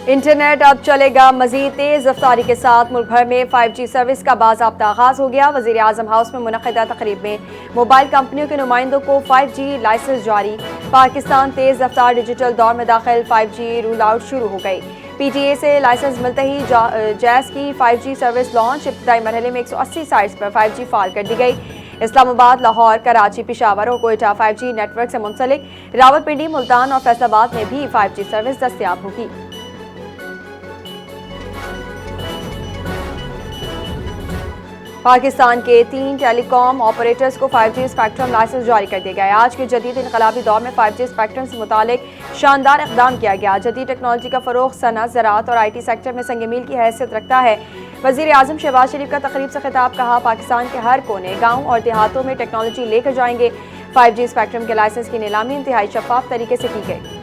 Internet अब चलेगा मजीद तेज रफ्तारी के साथ। मुल्क भर में 5G सर्विस का बाज़ाब्ता आगाज हो गया। वज़ीर आज़म हाउस में मुनक़िदा तकरीब में मोबाइल कंपनियों के नुमाइंदों को 5G लाइसेंस जारी। पाकिस्तान तेज रफ्तार डिजिटल दौर में दाखिल, 5G रूल आउट शुरू हो गई। PTA से लाइसेंस मिलते ही जैज़ की 5G सर्विस लॉन्च। इब्तदाई मरहले में 180 साइट्स पर 5G फाल कर दी गई। इस्लामाबाद, लाहौर, कराची, पेशावर और कोयटा 5G नेटवर्क से मुंसलिक। रावलपिंडी, मुल्तान और फैसलाबाद में भी 5G सर्विस दस्तयाब होगी। पाकिस्तान के 3 टेलीकॉम ऑपरेटर्स को 5G स्पेक्ट्रम लाइसेंस जारी कर दिया गया है। आज के जदीद इनकलाबी दौर में 5G स्पेक्ट्रम से मुतालिक शानदार इक़दाम किया गया। जदीद टेक्नोलॉजी का फ़रोग़ सनअत, ज़राअत और IT सेक्टर में संग मील की हैसियत रखता है। वज़ीर आज़म शहबाज शरीफ का तकरीब से खिताब, कहा पाकिस्तान के हर कोने, गाँव और देहातों में टेक्नोलॉजी लेकर जाएंगे। 5G स्पेक्ट्रम के लाइसेंस की नीलामी इंतहाई शफाफ तरीके से की गई।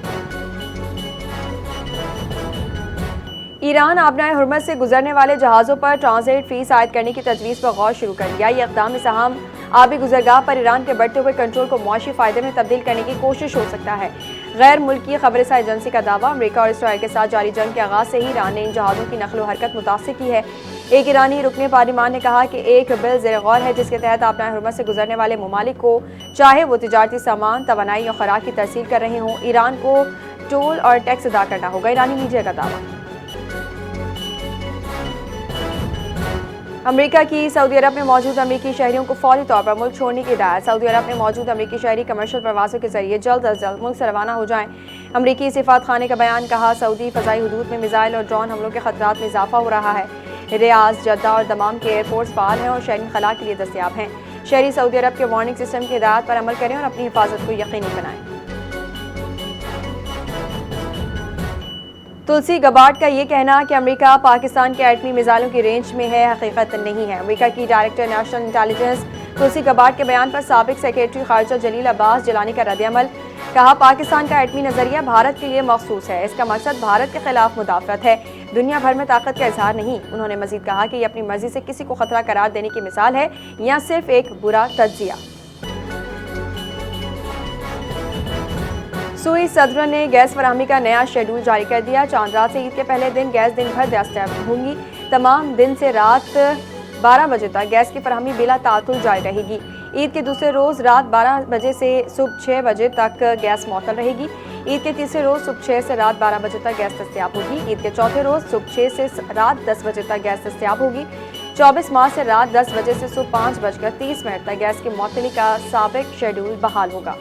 ईरान आबनाए हुर्मत से गुजरने वाले जहाज़ों पर ट्रांजिट फीस आयद करने की तजवीज़ पर गौर शुरू कर दिया। यह इक़दाम इस अहम आबी गुजरगाह पर ईरान के बढ़ते हुए कंट्रोल को मुआशी फ़ायदे में तब्दील करने की कोशिश हो सकता है। गैर मुल्की खबरसां एजेंसी का दावा, अमरीका और इसराइल के साथ जारी जंग के आगाज़ से ही ईरान ने इन जहाज़ों की नकलो हरकत मुतासिर की है। एक ईरानी रुकने पार्लिमान ने कहा कि एक बिल ज़ेर गौर है जिसके तहत आबनाए हुर्मत से गुजरने वाले ममालिक को, चाहे वो तिजारती सामान, तवानाई और खुराक की तरसील कर रहे हों, ईरान को टोल और टैक्स अदा करना होगा। ईरानी मीडिया का दावा। अमेरिका की सऊदी अरब में मौजूद अमेरिकी शहरियों को फौरी तौर पर मुल्क छोड़ने की हिदायत। सऊदी अरब में मौजूद अमेरिकी शहरी कमर्शियल परवाज़ों के जरिए जल्द अज जल्द मुल्क से रवाना हो जाएं। अमेरिकी सिफात खाने का बयान, कहा सऊदी फ़ज़ाई हुदूद में मिसाइल और ड्रोन हमलों के खतरात में इजाफा हो रहा है। रियाद, जद्दा और दमाम के एयरपोर्ट्स फ़ाल हैं और शहरी खला के लिए दस्तयाब हैं। शहरी सऊदी अरब के वार्निंग सिस्टम की हिदायत पर अमल करें और अपनी हिफाजत को यकीनी बनाएं। तुलसी गबार्ड का ये कहना कि अमेरिका पाकिस्तान के एटमी मिसाइलों की रेंज में है, हकीकत नहीं है। अमेरिका की डायरेक्टर नेशनल इंटेलिजेंस तुलसी गबार्ड के बयान पर साबिक सेक्रेटरी खारजा जलील अब्बास जिलानी का रद्द-ए-अमल, कहा पाकिस्तान का एटमी नजरिया भारत के लिए मखसूस है। इसका मकसद भारत के खिलाफ मुदाफरत है, दुनिया भर में ताकत का इजहार नहीं। उन्होंने मजीद कहा कि यह अपनी मर्जी से किसी को खतरा करार देने की मिसाल है या सिर्फ एक बुरा तज्जिया। सुई सदर ने गैस फराहमी का नया शेड्यूल जारी कर दिया। चांद रात से ईद के पहले दिन गैस दिन भर दस्तयाब होंगी। तमाम दिन से रात 12 बजे तक गैस की फराहमी बिला तातुल जारी रहेगी। ईद के दूसरे रोज़ रात 12 बजे से सुबह 6 बजे तक गैस मअतल रहेगी। ईद के तीसरे रोज़ सुबह 6 से रात 12 बजे तक गैस दस्तयाब होगी। ईद के चौथे रोज़ सुबह 6 से रात 10 बजे तक गैस दस्तयाब होगी। 24 मार्च से रात 10 बजे से सुबह 5:30 तक गैस की मअतली का साबिक शेड्यूल बहाल होगा।